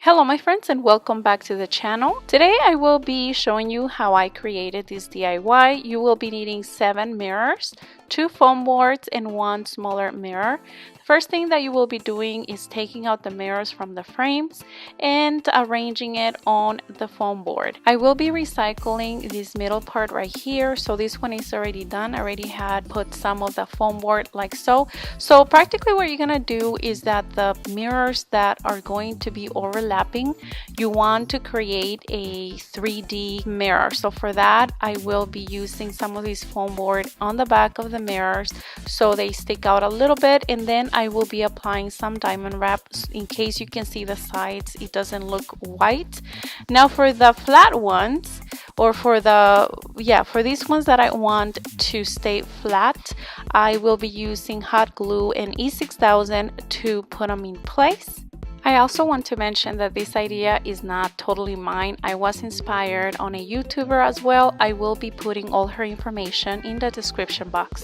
Hello my friends and welcome back to the channel. Today I will be showing you how I created this DIY. You will be needing 7 mirrors, 2 foam boards and 1 smaller mirror. The first thing that you will be doing is taking out the mirrors from the frames and arranging it on the foam board. I will be recycling this middle part right here, so this one is already done. I already had put some of the foam board like so. So practically what you're gonna do is that the mirrors that are going to be overlapping, you want to create a 3D mirror. So for that I will be using some of this foam board on the back of the mirrors so they stick out a little bit, and then I will be applying some diamond wrap in case you can see the sides, it doesn't look white. Now for the flat ones, or for these ones that I want to stay flat, I will be using hot glue and E6000 to put them in place. I also want to mention that this idea is not totally mine. I was inspired on a YouTuber as well. I will be putting all her information in the description box.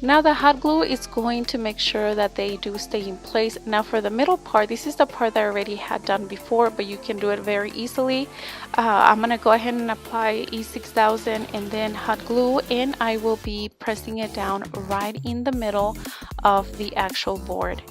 Now the hot glue is going to make sure that they do stay in place. Now for the middle part, this is the part that I already had done before, but you can do it very easily. I'm going to go ahead and apply E6000 and then hot glue, and I will be pressing it down right in the middle of the actual board.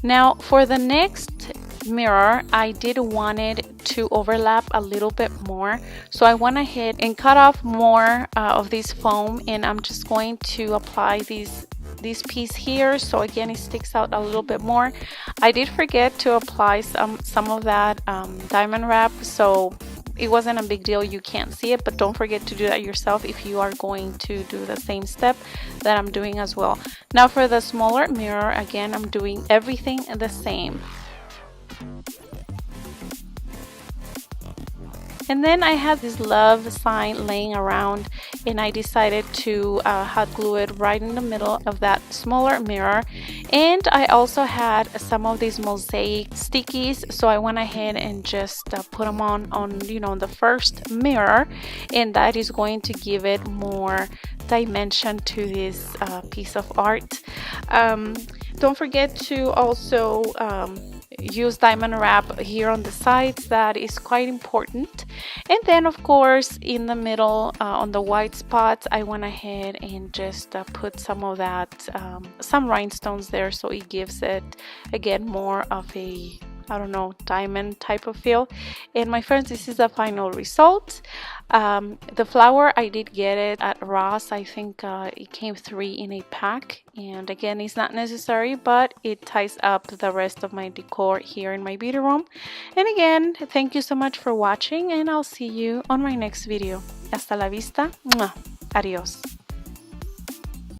Now for the next mirror, I did want it to overlap a little bit more, so I went ahead and cut off more of this foam, and I'm just going to apply this piece here, so again it sticks out a little bit more. I did forget to apply some of that diamond wrap, so it wasn't a big deal. You can't see it, but don't forget to do that yourself if you are going to do the same step that I'm doing as well. Now for the smaller mirror, again I'm doing everything the same. And then I had this love sign laying around, and I decided to hot glue it right in the middle of that smaller mirror. And I also had some of these mosaic stickies, so I went ahead and just put them on the first mirror, and that is going to give it more dimension to this piece of art. Don't forget to also use diamond wrap here on the sides. That is quite important. And then of course in the middle on the white spots, I went ahead and just put some of that some rhinestones there, so it gives it again more of a, I don't know, diamond type of feel. And my friends, this is the final result. The flower, I did get it at Ross. I think it came 3 in a pack, and again it's not necessary, but it ties up the rest of my decor here in my beauty room. And again, thank you so much for watching, and I'll see you on my next video. Hasta la vista. Adios.